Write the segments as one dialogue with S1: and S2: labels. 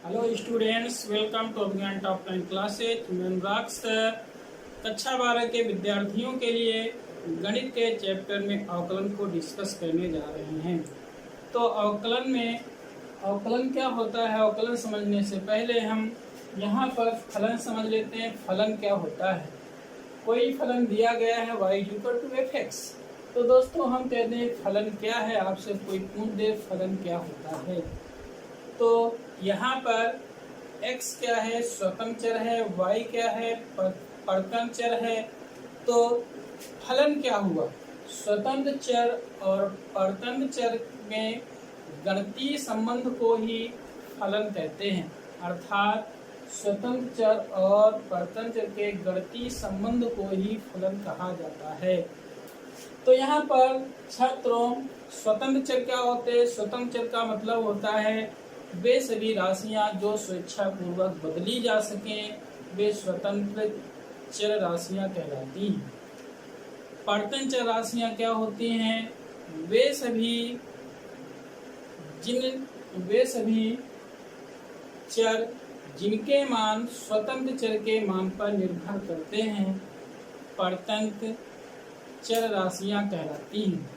S1: Hello students, welcome to Abhigyan top 10 classes. मैं Anurag sir कक्षा 12 के विद्यार्थियों के लिए गणित के चैप्टर में अवकलन को डिस्कस करने जा रहे हैं। तो अवकलन क्या होता है? अवकलन समझने से पहले हम यहाँ पर फलन समझ लेते हैं। फलन क्या होता है? कोई फलन दिया गया है y=f(x), तो दोस्तों हम कहते हैं फलन क्या है। आपसे कोई पूछ दे फलन क्या होता है, तो यहाँ पर x क्या है? स्वतंत्र चर है। y क्या है? परतंत्र चर है। तो फलन क्या हुआ? स्वतंत्र चर और परतंत्र चर में गणितीय संबंध को ही फलन कहते हैं। अर्थात स्वतंत्र चर और परतंत्र चर के गणितीय संबंध को ही फलन कहा जाता है। तो यहाँ पर छात्रों, स्वतंत्र चर क्या होते हैं? स्वतंत्र चर का मतलब होता है वे सभी राशियां जो स्वेच्छापूर्वक बदली जा सकें, वे स्वतंत्र चर राशियां कहलाती हैं। परतंत्र चर राशियां क्या होती हैं? वे सभी चर जिनके मान स्वतंत्र चर के मान पर निर्भर करते हैं, परतंत्र चर राशियां कहलाती हैं।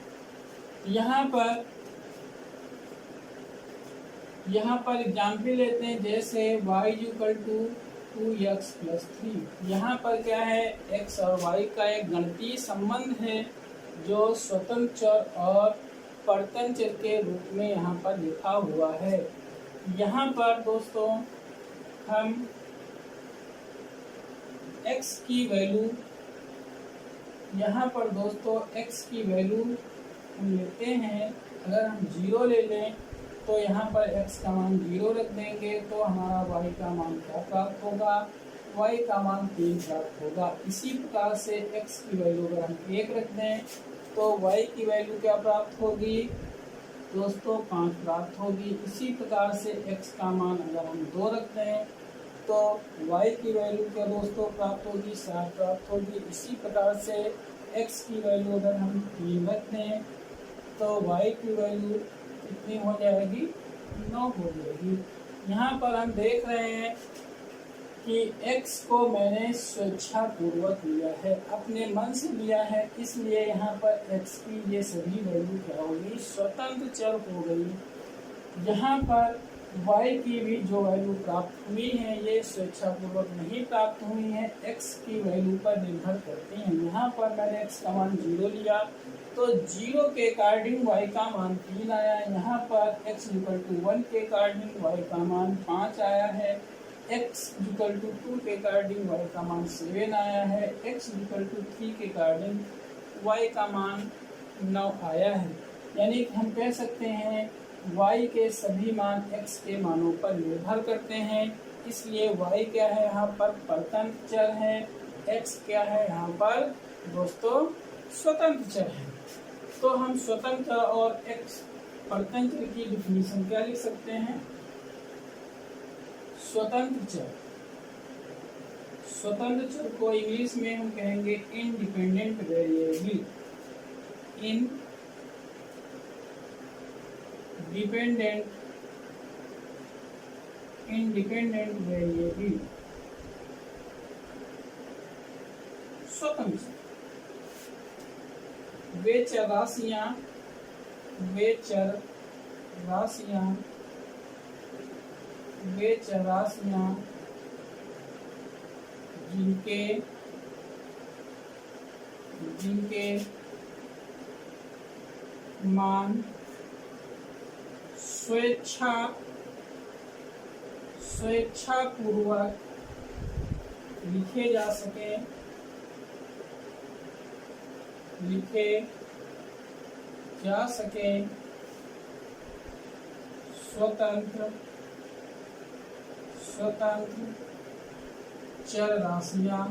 S1: यहाँ पर एग्जाम्पल लेते हैं, जैसे y=2x+3। यहाँ पर क्या है? x और y का एक गणितीय संबंध है जो स्वतंत्र चर और परतंत्र चर के रूप में यहाँ पर लिखा हुआ है। यहाँ पर दोस्तों हम x की वैल्यू हम लेते हैं। अगर हम 0 ले लें तो यहाँ पर x का मान 0 रख देंगे, तो हमारा y का मान क्या प्राप्त होगा? y का मान 3 प्राप्त होगा। इसी प्रकार से x की वैल्यू अगर हम 1 रख दें तो y की वैल्यू क्या प्राप्त होगी दोस्तों? 5 प्राप्त होगी। इसी प्रकार से x का मान अगर हम 2 रख दें तो y की वैल्यू क्या दोस्तों प्राप्त होगी? 7 प्राप्त होगी। इसी प्रकार से x की वैल्यू अगर हम 3 रख दें तो y की वैल्यू कितनी हो जाएगी? 9 हो जाएगी। यहाँ पर हम देख रहे हैं कि x को मैंने स्वेच्छापूर्वक लिया है, अपने मन से लिया है, इसलिए यहाँ पर x की ये सभी वैल्यू क्या होगी? स्वतंत्र चर हो गई। यहाँ पर y की भी जो वैल्यू प्राप्त हुई है ये स्वेच्छापूर्वक नहीं प्राप्त हुई है, x की वैल्यू पर निर्भर करती हैं। यहाँ पर मैंने x का मान 0 लिया तो 0 के अकॉर्डिंग y का मान 3 आया। यहाँ पर x=1 के अकॉर्डिंग y का मान 5 आया है। x=2 के अकॉर्डिंग y का मान 7 आया है। x=3 के अकॉर्डिंग y का मान 9 आया है। यानी कि हम कह सकते हैं y के सभी मान x के मानों पर निर्भर करते हैं, इसलिए y क्या है? यहाँ पर परतंत्र चर है, x क्या है? यहाँ पर दोस्तों स्वतंत्र चर है। तो हम स्वतंत्र और x परतंत्र की डिफिनीशन क्या लिख सकते हैं? स्वतंत्र चर को इंग्लिश में हम कहेंगे इंडिपेंडेंट वेरिएबल। इंडिपेंडेंट वेरिएबल स्वतंत्र। वे चर राशियां जिनके मान स्वेच्छापूर्वक लिखे जा सके स्वतंत्र चर राशियां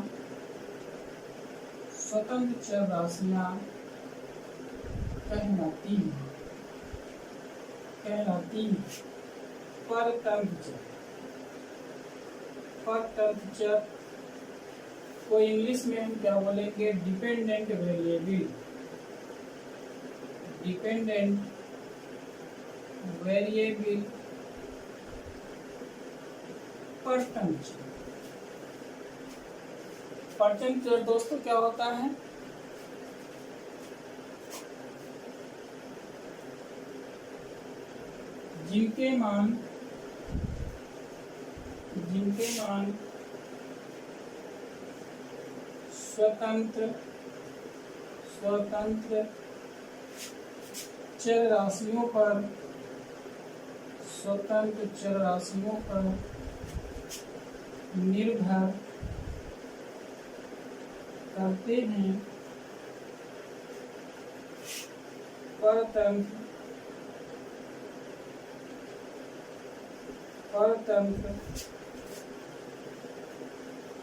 S1: कहलाती हैं। परतंत्र चर को इंग्लिश में हम क्या बोलेंगे? Dependent variable. परतंत्र। परतंत्र दोस्तों क्या होता है? जिनके मान स्वतंत्र चर राशियों पर निर्भर करते हैं। परतंत्र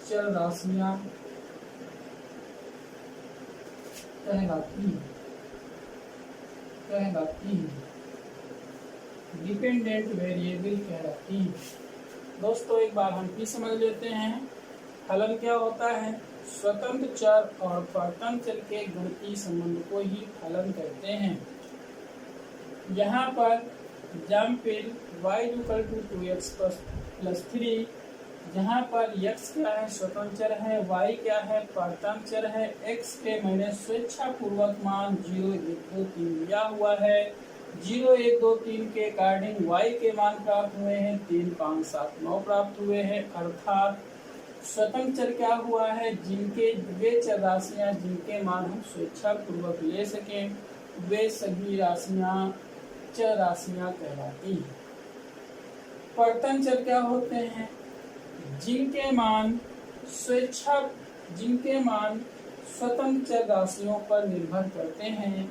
S1: चर राशियां कहलाती हैं। डिपेंडेंट वेरिएबल कहलाती हैं। दोस्तों एक बार हम फिर समझ लेते हैं, फलन क्या होता है? स्वतंत्र चर और परतंत्र चर के गणितीय संबंध को ही फलन कहते हैं। यहाँ पर एग्जाम्पल y=2x + 3, जहाँ पर x क्या है? स्वतंत्र चर है, y क्या है? परतंत्र चर है, x के मैंने स्वेच्छा पूर्वक मान 0, 1, 2, 3 दिया हुआ है। 0, 1, 2, 3 के अकॉर्डिंग y के मान प्राप्त हुए हैं 3, 5, 7, 9 प्राप्त हुए हैं। अर्थात स्वतंत्र चर क्या हुआ है? जिनके वे चर राशियां जिनके मान हम स्वेच्छा पूर्वक ले सकें, वे सभी राशियां चर राशियां कहलाती हैं। परतंत्र चर क्या होते हैं? जिनके मान स्वतंत्र चर राशियों पर निर्भर करते हैं,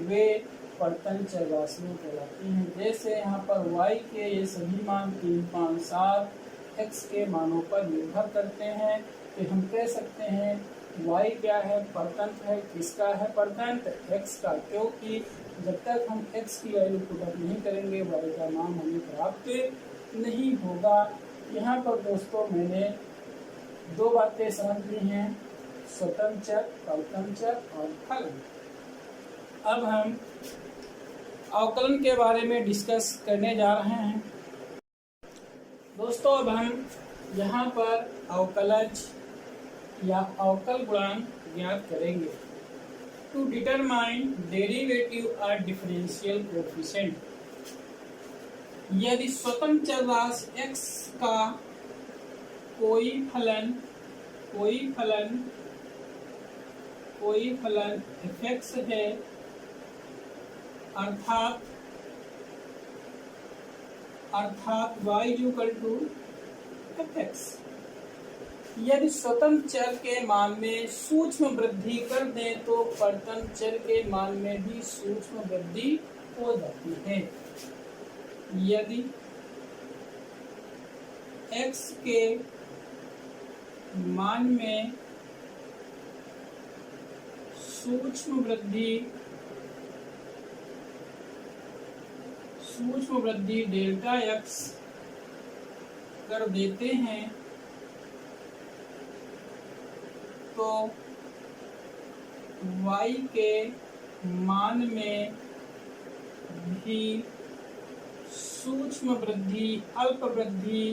S1: वे परतंत्र चर राशियां कहलाती हैं। जैसे यहाँ पर y के ये सभी मान 3, 5, 7 x के मानों पर निर्भर करते हैं, तो हम कह सकते हैं y क्या है? परतंत्र है। किसका है परतंत्र? x का, क्योंकि जब तक हम x की वैल्यू पुट नहीं करेंगे y का मान हमें प्राप्त नहीं होगा। यहाँ पर दोस्तों मैंने दो बातें समझ ली हैं, स्वतंत्र चर, परतंत्र चर और फलन। अब हम अवकलन के बारे में डिस्कस करने जा रहे हैं। दोस्तों अब हम यहाँ पर अवकलज या अवकल गुणांक ज्ञात करेंगे। टू डिटरमाइन डेरिवेटिव और डिफरेंशियल कोएफिशिएंट, यदि स्वतंत्र चर राशि x का कोई फलन f(x) है, अर्थात y=f(x). यदि स्वतंत्र चर के मान में सूक्ष्म वृद्धि कर दें तो परतंत्र चर के मान में भी सूक्ष्म वृद्धि हो जाती है। यदि x के मान में सूक्ष्म वृद्धि डेल्टा x कर देते हैं तो y के मान में भी सूक्ष्म वृद्धि, अल्प वृद्धि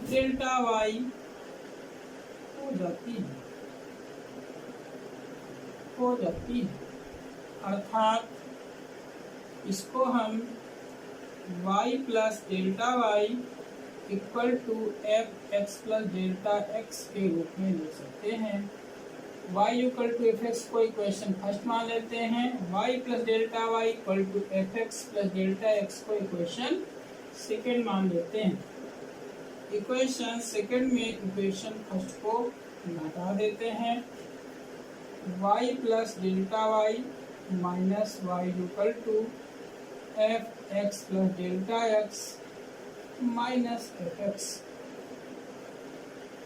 S1: डेल्टा y हो जाती है। अर्थात इसको हम y plus delta y equal to f(x) plus delta x के रूप में ले सकते हैं। y इक्वल टू f(x) को इक्वेशन फर्स्ट मान लेते हैं, y plus delta y equal to f(x) plus delta x को इक्वेशन सेकेंड मान लेते हैं। इक्वेशन सेकेंड में इक्वेशन फर्स्ट को घटा देते हैं। y plus delta y minus y equal to f(x) plus delta x minus f(x).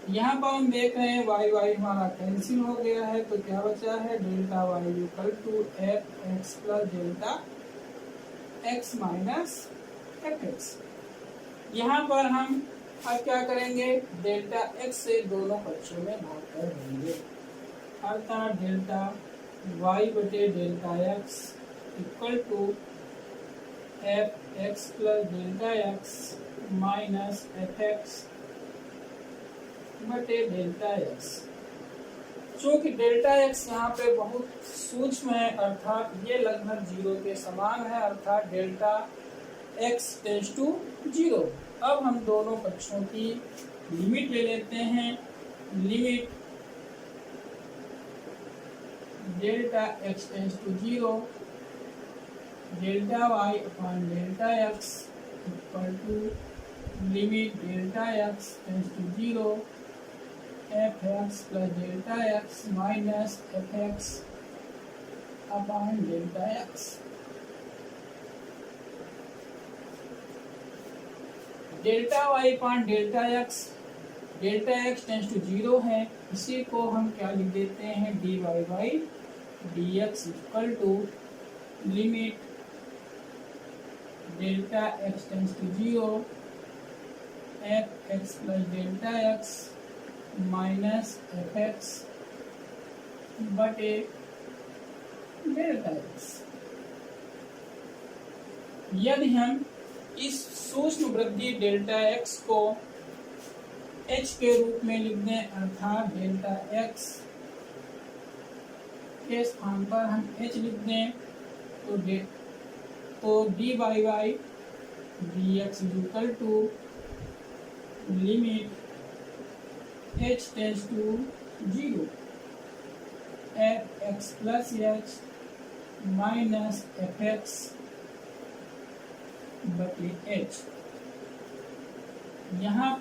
S1: यहाँ पर हम देख रहे हैं y हमारा कैंसिल हो गया है, तो क्या बचा है? Delta y equal to f(x) plus delta x minus f(x). यहाँ पर हम अब क्या करेंगे? डेल्टा x से दोनों पक्षों में भाग कर देंगे, अर्थात डेल्टा y बटे delta x equal to f(x) plus delta x minus f x बटे डेल्टा एक्स। चूंकि डेल्टा एक्स यहाँ पे बहुत सूक्ष्म है, अर्थात ये लगभग जीरो के समान है, अर्थात delta x tends to zero. अब हम दोनों पक्षों की लिमिट ले लेते हैं। Limit delta x tends to zero, delta y upon delta x equal to limit delta x tends to zero f x plus delta x minus f x upon delta x. Delta y upon delta x tends to zero है, इसी को हम क्या लिख देते हैं, d y by d x equal to limit delta x tends to zero f x plus delta x minus f x बटे delta x. यदि हम इस सूक्ष्म वृद्धि डेल्टा एक्स को h के रूप में लिख दें, अर्थात डेल्टा एक्स के स्थान पर हम h लिख दें, तो d y by d x equal to limit h tends to zero f x plus h minus f x बटे एच। यहाँ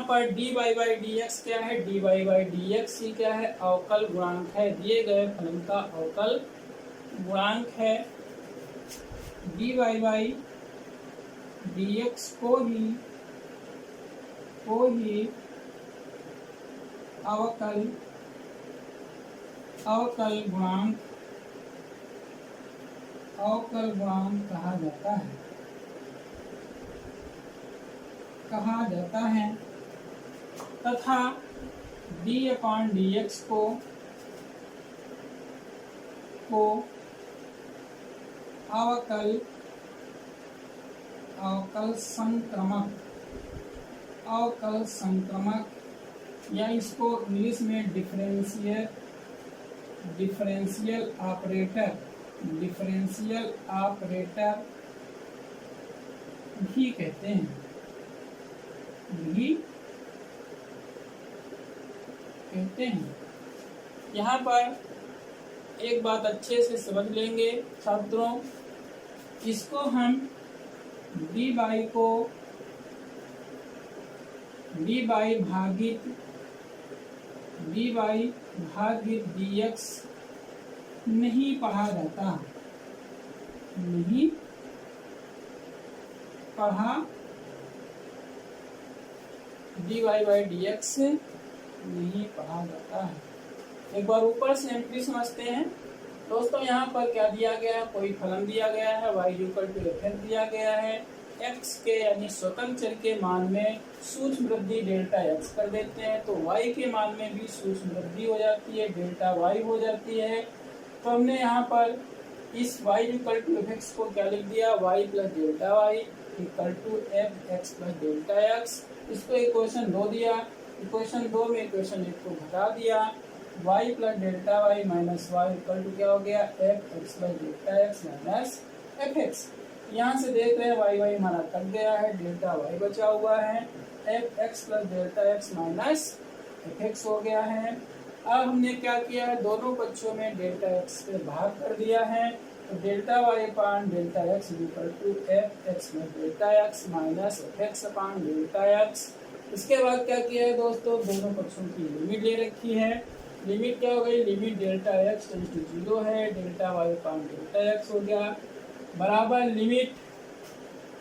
S1: पर d y by d x क्या है, d y by d x ही क्या है, अवकल गुणांक है, दिए गए फलन का अवकल गुणांक है। D y by d x को ही अवकल गुणांक कहा जाता है तथा d अपॉन डी एक्स को अवकल संक्रमक या इसको इंग्लिश में डिफरेंशियल ऑपरेटर भी कहते हैं। यहाँ पर एक बात अच्छे से समझ लेंगे छात्रों, इसको हम डी बाई भागित डी एक्स नहीं पढ़ा जाता, d y by d x नहीं पढ़ा जाता है। एक बार ऊपर से एंट्री समझते हैं दोस्तों। यहाँ पर क्या दिया गया है, कोई फलन दिया गया है, y equal to f x दिया गया है, x के यानी स्वतंत्र चर के मान में सूक्ष्म वृद्धि डेल्टा x कर देते हैं, तो y के मान में भी सूक्ष्म वृद्धि हो जाती है, डेल्टा y हो जाती है। तो हमने यहाँ पर इस y equal to f x को क्या लिख दिया, y plus delta y equal to f x plus delta x. इसको इक्वेशन 2 दिया, इक्वेशन 2 में इक्वेशन 1 को घटा दिया, y plus delta y minus y equal to क्या हो गया, f x plus delta x minus f x. यहाँ से देख रहे हैं वाई वाई हमारा कट गया है, डेल्टा वाई बचा हुआ है, F x plus delta x minus f x हो गया है। अब हमने क्या किया है, दोनों पक्षों में डेल्टा एक्स से भाग कर दिया है, तो delta y upon delta x equal to f x plus delta x minus f x upon delta x. इसके बाद क्या किया है दोस्तों, दोनों पक्षों की लिमिट ले रखी है। लिमिट क्या हो गई, limit delta x tends to zero है, delta y upon delta x हो गया, बराबर लिमिट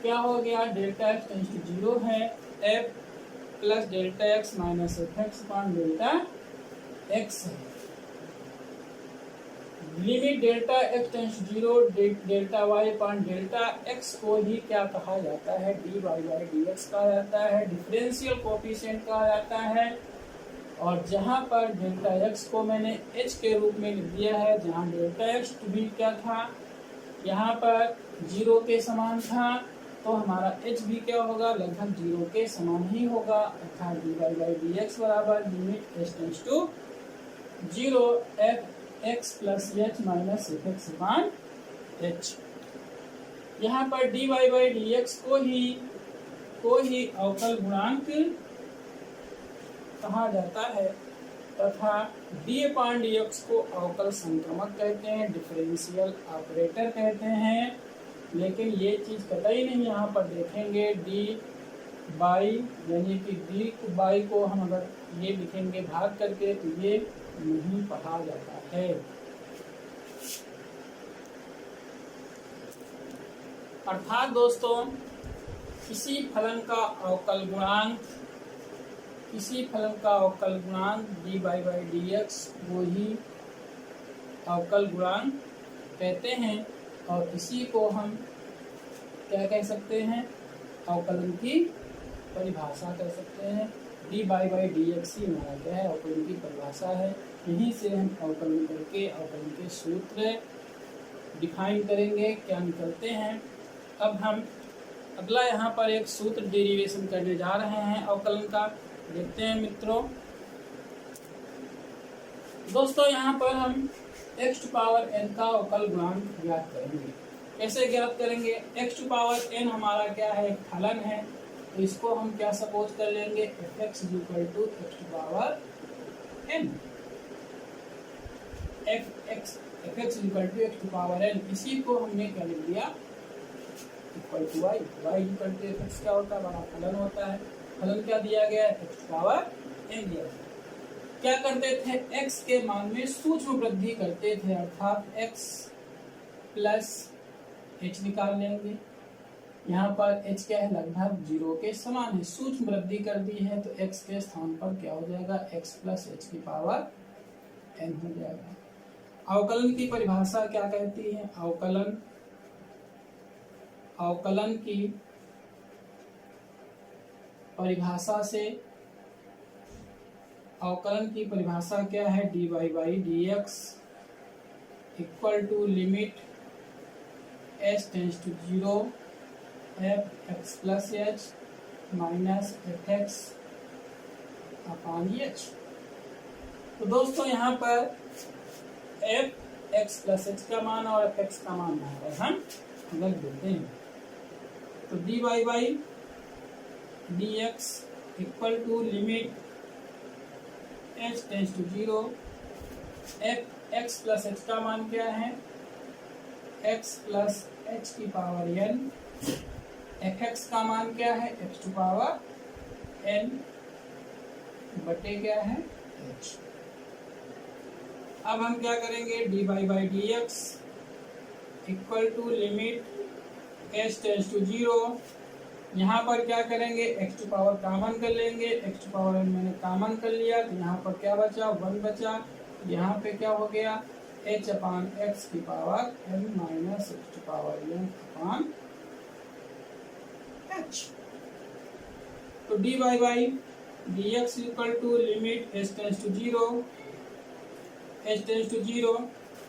S1: क्या हो गया, delta x tends to zero है, f plus delta x minus f x upon delta x है। Limit delta x tends to zero, delta y upon delta x को ही क्या कहा जाता है, d y by d x कहा जाता है, डिफरेंशियल कोफिशिएंट कहा जाता है। और जहाँ पर डेल्टा एक्स को मैंने एच के रूप में लिख दिया है, जहाँ डेल्टा एक्स भी क्या था, यहाँ पर 0 के समान था, तो हमारा h भी क्या होगा, लगभग 0 के समान ही होगा, अर्थात dy बाई डी एक्स बराबर limit h tends to 0 f x plus h minus f x upon h। यहाँ पर dy बाई डी एक्स को ही अवकल गुणांक कहा जाता है तथा डी अपान डी एक्स को अवकल संक्रमक कहते हैं, डिफरेंशियल ऑपरेटर कहते हैं। लेकिन ये चीज़ कतई नहीं यहाँ पर देखेंगे, डी बाई यानी कि डी बाई को हम अगर ये लिखेंगे भाग करके तो ये नहीं पढ़ा जाता है। अर्थात दोस्तों किसी फलन का अवकल गुणांक डी बाई डी एक्स वो ही अवकल गुणांक कहते हैं, और इसी को हम क्या कह सकते हैं, अवकलन की परिभाषा कह सकते हैं। डी बाई डी एक्स ही हमारा क्या है, अवकलन की परिभाषा है। यहीं से हम अवकलन करके अवकलन के सूत्र डिफाइन करेंगे, क्या निकलते हैं। अब हम अगला यहाँ पर एक सूत्र डेरिवेशन करने जा रहे हैं अवकलन का, देखते हैं मित्रों। दोस्तों यहाँ पर हम x टू पावर n का अवकल गुणांक ज्ञात करेंगे। कैसे ज्ञात करेंगे, x टू पावर n हमारा क्या है, एक फलन है, तो इसको हम क्या सपोज कर लेंगे, f(x) equal to x to power n, f(x) equal to x to power n। इसी को हमने क्या लिख दिया, equal to y equal to f(x) क्या होता है, बड़ा फलन होता है। फलन क्या दिया गया है, x टू पावर n दिया गया। क्या करते थे, x के मान में सूक्ष्म वृद्धि करते थे, अर्थात x प्लस h निकाल लेंगे। यहाँ पर h क्या है, लगभग 0 के समान है, सूक्ष्म वृद्धि कर दी है, तो x के स्थान पर क्या हो जाएगा, x प्लस h की पावर n हो जाएगा। अवकलन की परिभाषा क्या कहती है, अवकलन की परिभाषा क्या है, d by d x equal to limit h tends to 0 f x plus h minus f x upon h। तो दोस्तों यहाँ पर f x प्लस h का मान और f x का मान हम अगर देते हैं, तो d by d x equal to limit h tends to 0 f x plus h का मान क्या है, x प्लस h की पावर n, f x का मान क्या है, x टू पावर n बटे क्या है, h। अब हम क्या करेंगे, d by d x equal to limit h tends to 0। यहाँ पर क्या करेंगे, x टू पावर कॉमन कर लेंगे, x टू पावर n मैंने कॉमन कर लिया, तो यहाँ पर क्या बचा, 1 बचा। यहाँ पे क्या हो गया, h अपान x की power n minus x to power n upon h। तो d by d x equal to limit h tends to 0,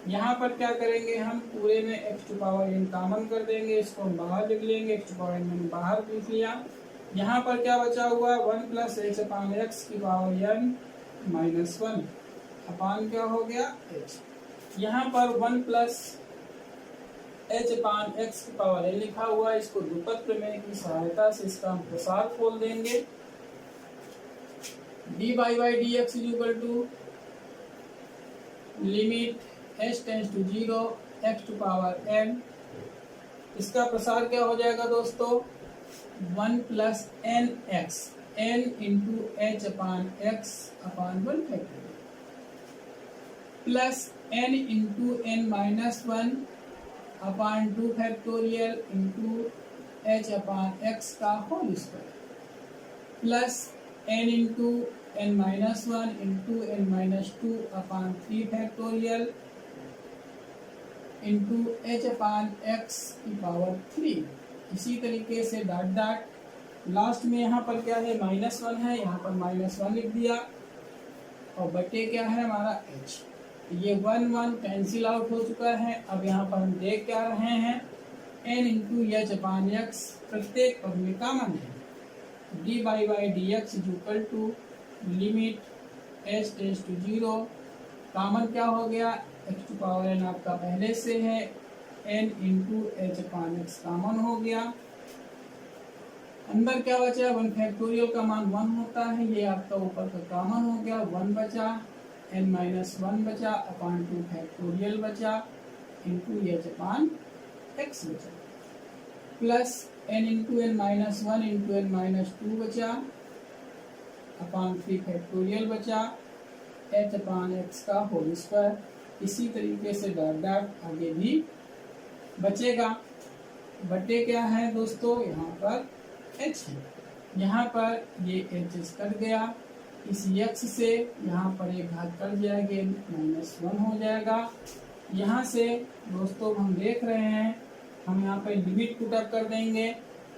S1: यहाँ पर क्या करेंगे, हम पूरे में x to power n common कर देंगे, इसको हम बाहर लिख लेंगे, x टू पावर n मैंने बाहर लिख लिया। यहाँ पर क्या बचा हुआ, 1 प्लस h अपान x की पावर n माइनस 1 अपान क्या हो गया, h। यहाँ पर 1 प्लस h अपान x की पावर n लिखा हुआ है, इसको द्विपद प्रमेय की सहायता से इसका हम प्रसार खोल देंगे। D by d x equal to limit h tends to 0 x to power n, इसका प्रसार क्या हो जाएगा दोस्तों, 1 plus n x, n into h upon x upon 1 factorial plus n into n minus 1 upon 2 factorial into h upon x का whole square plus n into n minus 1 into n minus 2 upon 3 factorial into h upon x की power 3। इसी तरीके से dot dot last में यहाँ पर क्या है, -1 है, यहाँ पर -1 लिख दिया, और बटे क्या है हमारा h। ये 1 1 कैंसिल आउट हो चुका है। अब यहाँ पर हम देख क्या रहे हैं, n into h upon x प्रत्येक पद में कॉमन है। D by d x is equal to limit h tends to 0, common क्या हो गया, एक्स टू पावर एन आपका पहले से है, n into h upon x common हो गया। अंदर क्या बचा, 1 फैक्टोरियल का मान 1 होता है, ये आपका ऊपर का कॉमन हो गया, 1 बचा, n माइनस 1 बचा अपान 2 फैक्टोरियल बचा इंटू एच अपान एक्स बचा, plus n into n minus 1 into n minus 2 बचा अपान 3 फैक्टोरियल बचा h अपान एक्स का होल स्क्वायर। इसी तरीके से डॉट डॉट आगे भी बचेगा। बटे क्या है दोस्तों, यहाँ पर h है, यहाँ पर ये h कट गया, इस x से यहाँ पर एक घात कट जाएगी, -1 हो जाएगा। यहाँ से दोस्तों हम देख रहे हैं, हम यहाँ पर लिमिट पुट अप कर देंगे,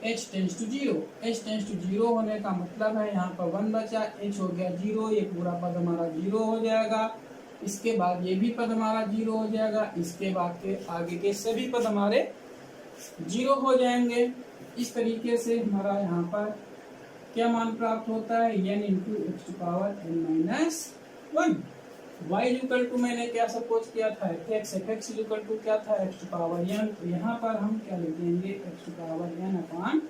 S1: h tends to 0, h tends to 0 होने का मतलब है यहाँ पर 1 बचा, h हो गया 0, ये पूरा पद हमारा 0 हो जाएगा। इसके बाद ये भी पद हमारा 0 हो जाएगा, इसके बाद के आगे के सभी पद हमारे 0 हो जाएंगे। इस तरीके से हमारा यहाँ पर क्या मान प्राप्त होता है, n into x to power n minus 1। y equal to मैंने क्या सपोज किया था, f(x) इक्वल टू क्या था, x टू पावर n। तो यहाँ पर हम क्या लिख देंगे, x to power n upon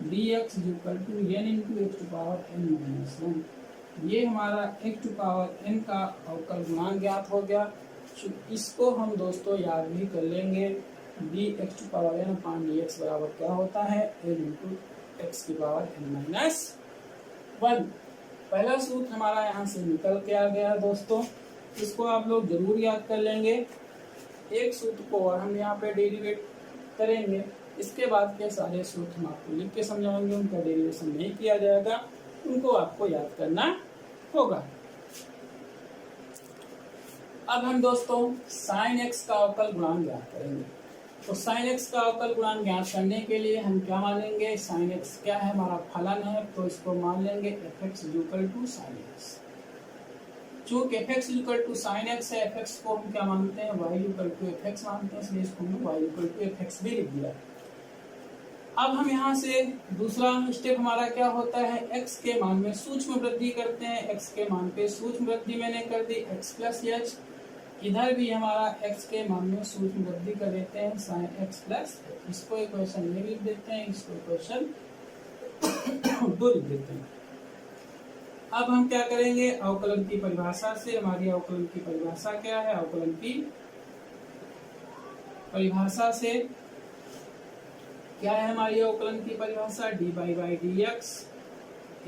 S1: dx equal to n into x to power n minus 1। ये हमारा x टू पावर n का अवकल गुणांक ज्ञात हो गया। इसको हम दोस्तों याद भी कर लेंगे, dx to power n upon dx बराबर क्या होता है, n इंटू एक्स की पावर n माइनस 1। पहला सूत्र हमारा यहाँ से निकल के आ गया दोस्तों, इसको आप लोग जरूर याद कर लेंगे। एक सूत्र को और हम यहाँ पे डेरिवेट करेंगे, इसके बाद के सारे सूत्र हम आपको लिख के समझाएंगे, उनका डेरिवेशन नहीं किया जाएगा, उनको आपको याद करना होगा। अब हम दोस्तों साइन x का अवकल गुणांक ज्ञात करेंगे। तो साइन x का अवकल गुणांक ज्ञात करने के लिए हम क्या मानेंगे, साइन x क्या है, हमारा फलन है, तो इसको मान लेंगे f(x) equal to sign x। चूंकि f(x) equal to sign x है, f(x) को हम क्या मानते हैं, y इक्वल टू f(x) मानते हैं, इसलिए इसको हमने y इक्वल टू f(x) भी लिख दिया। अब हम यहाँ से दूसरा स्टेप हमारा क्या होता है, x के मान में सूक्ष्म वृद्धि करते हैं। x के मान पे सूक्ष्म वृद्धि मैंने कर दी, x प्लस एच, इधर भी हमारा x के मान में सूक्ष्म वृद्धि कर देते हैं, साइन x प्लस, इसको इक्वेशन में लिख देते हैं, इसको इक्वेशन 2 लिख देते हैं। अब हम क्या करेंगे, अवकलन की परिभाषा से, हमारी अवकलन की परिभाषा क्या है, अवकलन की परिभाषा से क्या है, हमारी अवकलन की परिभाषा d by d x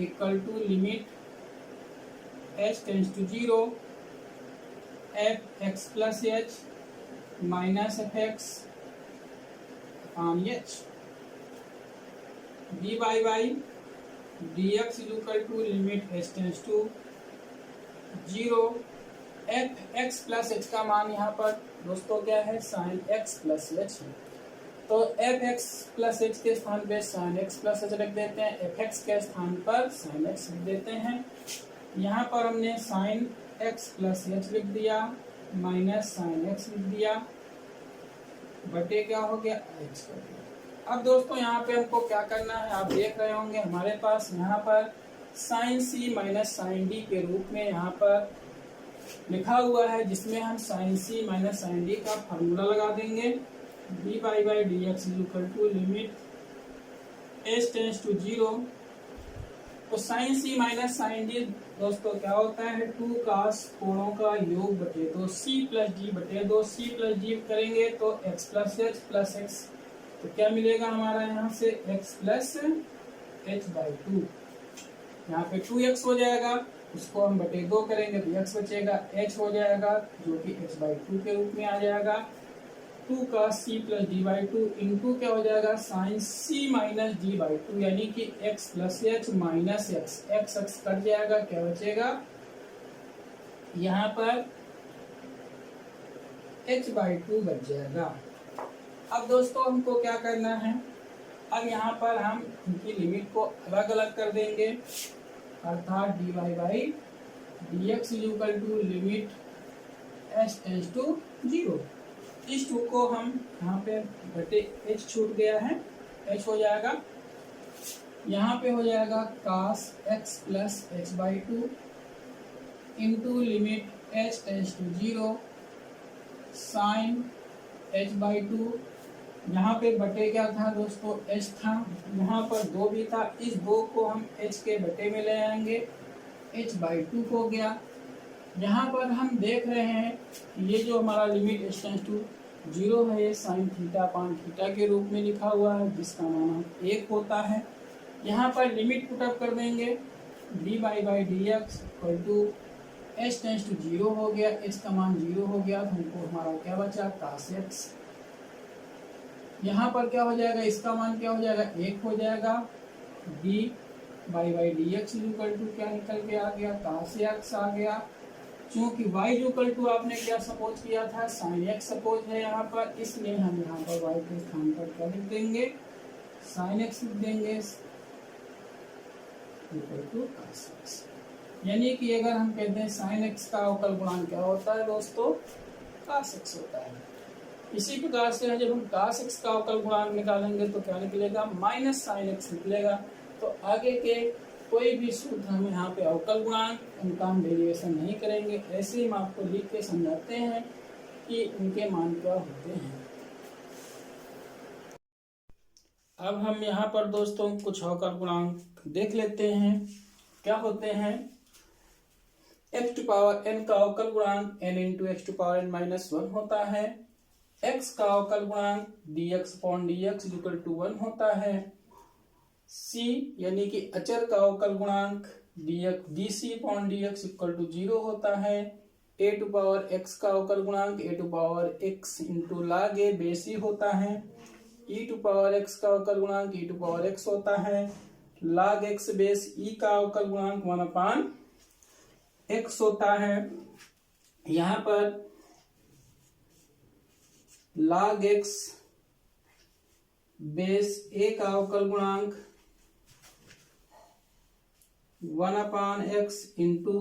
S1: equal to limit h tends to 0 f(x) plus h minus f(x) upon h, d by d x equal to limit h tends to 0 f(x) plus h का मान यहाँ पर दोस्तों क्या है, साइन x प्लस h है। तो f(x) plus h के स्थान पे साइन x प्लस h रख देते हैं, f(x) के स्थान पर साइन x लिख देते हैं। यहाँ पर हमने साइन x प्लस h लिख दिया, माइनस साइन x लिख दिया, बटे क्या हो गया, h कर दिया। अब दोस्तों यहाँ पे हमको क्या करना है, आप देख रहे होंगे हमारे पास यहाँ पर sine c minus sine d के रूप में यहाँ पर लिखा हुआ है, जिसमें हम sine c minus sine d का फार्मूला लगा देंगे, d by d x equal to limit h tends to 0। तो sine c minus sine d दोस्तों क्या होता है, 2 cos कोणों का योग बटे 2 c प्लस d बटे 2, c प्लस d करेंगे तो x plus h plus x, तो क्या मिलेगा हमारा यहाँ से x प्लस h बाई 2, यहाँ पे 2x हो जाएगा, उसको हम बटे 2 करेंगे तो x बचेगा, h हो जाएगा जो कि h बाई 2 के रूप में आ जाएगा, 2 cos c plus d by 2 into क्या हो जाएगा, sine c minus d by 2, यानी कि x plus h minus x cut जाएगा, क्या बचेगा यहाँ पर h बाई 2 बच जाएगा। अब दोस्तों हमको क्या करना है, अब यहाँ पर हम इनकी लिमिट को अलग अलग कर देंगे, अर्थात d y by d x equal to limit h tends to 0। इस 2 को हम यहाँ पे बटे h छूट गया है, h हो जाएगा, यहाँ पे हो जाएगा cos x plus h/2 into limit h tends to 0 sine h/2। यहाँ पे बटे क्या था दोस्तों, h था, यहाँ पर 2 भी था, इस 2 को हम h के बटे में ले आएंगे, h/2 हो गया। यहाँ पर हम देख रहे हैं ये जो हमारा लिमिट h टेंड्स टू 0 है, ये साइन थीटा अपान थीटा के रूप में लिखा हुआ है, जिसका मान 1 होता है। यहाँ पर लिमिट पुटअप कर देंगे, dy/dx equal to h tends to 0 हो गया, h का मान 0 हो गया, तो हमको हमारा क्या बचा, cos x। यहाँ पर क्या हो जाएगा, इसका मान क्या हो जाएगा, 1 हो जाएगा, dy/dx इक्वल टू क्या निकल के आ गया, cos x आ गया। क्योंकि y इक्वल टू आपने क्या सपोज किया था, sin x सपोज है यहाँ पर, इसलिए हम यहाँ पर y के स्थान पर क्या लिख देंगे, sin x लिख देंगे इक्वल टू cos x। यानी कि अगर हम कहते हैं sin x का अवकल गुणांक क्या होता है दोस्तों, cos x होता है। इसी प्रकार से जब हम cos x का अवकल गुणांक निकालेंगे तो क्या निकलेगा, माइनस sin x निकलेगा। तो आगे के कोई भी सूत्र हम यहाँ पे अवकल गुणांक उनका हम डेरिवेशन नहीं करेंगे, ऐसे ही हम आपको लिख के समझाते हैं कि उनके मान क्या होते हैं। अब हम यहाँ पर दोस्तों कुछ अवकल गुणांक देख लेते हैं, क्या होते हैं। x टू पावर n का अवकल गुणांक n into x to power n minus 1 होता है। x का अवकल गुणांक dx upon dx equal to 1 होता है। c यानी कि अचर का अवकल गुणांक dc upon dx equal to 0 होता है। a टू पावर x का अवकल गुणांक a to power x into log a base e होता है। e टू पावर x का अवकल गुणांक e टू पावर x होता है। log x बेस e का अवकल गुणांक 1 अपान x होता है। यहाँ पर log x बेस a का अवकल गुणांक 1 upon x into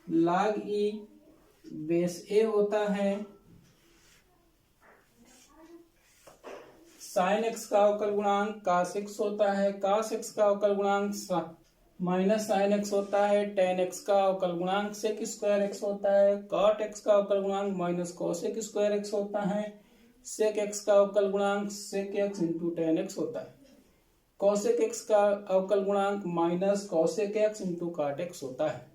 S1: log e base a होता है। sin x का अवकल गुणांक cos x होता है। cos x का अवकल गुणांक माइनस साइन एक्स होता है। tan x का अवकल गुणांक sec स्क्वायर x होता है। cot x का अवकल गुणांक माइनस cosec स्क्वायर x होता है। sec x का अवकल गुणांक sec x into tan x होता है। cosec x का अवकल गुणांक minus cosec x into cot x होता है।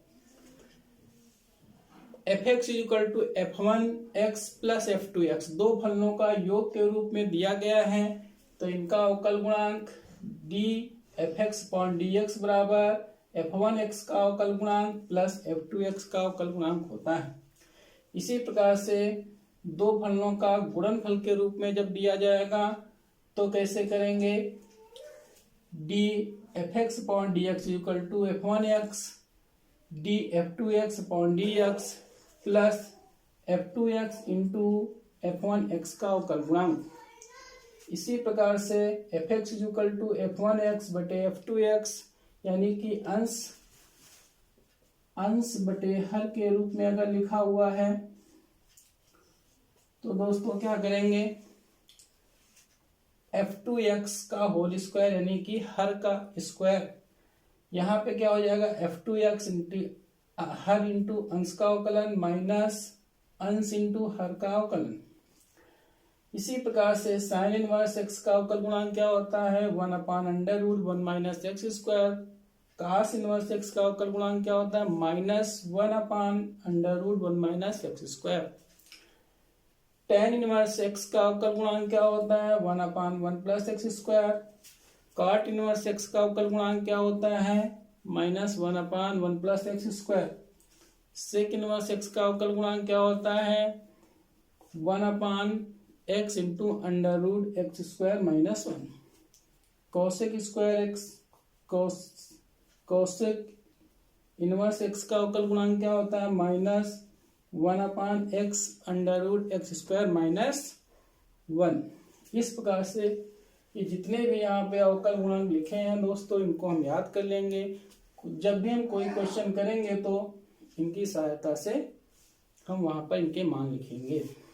S1: fx equal to f1x plus f2x दो फलनों का योग के रूप में दिया गया है, तो इनका अवकल गुणांक d fx अपॉन dx बराबर f1x का अवकल गुणांक प्लस f2x का अवकल गुणांक होता है। इसी प्रकार से दो फलनों का गुणनफल के रूप में जब दिया जाएगा तो कैसे करेंगे, d fx upon dx equal to f1x d f2x upon dx plus f2x into f1x का अवकल गुणांक। इसी प्रकार से fx इक्वल टू f1x बटे f2x यानी कि अंश बटे हर के रूप में अगर लिखा हुआ है तो दोस्तों क्या करेंगे, f2x का होल स्क्वायर यानी कि हर का स्क्वायर, यहाँ पे क्या हो जाएगा f2x हर इंटू अंश का अवकलन माइनस अंश इंटू हर का अवकलन। इसी प्रकार से साइन इनवर्स x का अवकल गुणांक क्या होता है, 1 upon under root 1 minus x square. Cos inverse x का अवकल गुणांक क्या होता है, minus 1 upon under root 1 minus x square. Tan inverse x का अवकल गुणांक क्या होता है, 1 upon 1 plus x square. Cot inverse x का अवकल गुणांक क्या होता है, minus 1 upon 1 plus x square. Sec inverse x का अवकल गुणांक क्या होता है, 1 upon x into under root x square minus 1। Cosec square x cosec inverse x का अवकल गुणांक क्या होता है, minus 1 upon x under root x square minus 1। इस प्रकार से ये जितने भी यहाँ पे अवकल गुणांक लिखे हैं दोस्तों, इनको हम याद कर लेंगे। जब भी हम कोई क्वेश्चन करेंगे तो इनकी सहायता से हम वहाँ पर इनके मान लिखेंगे।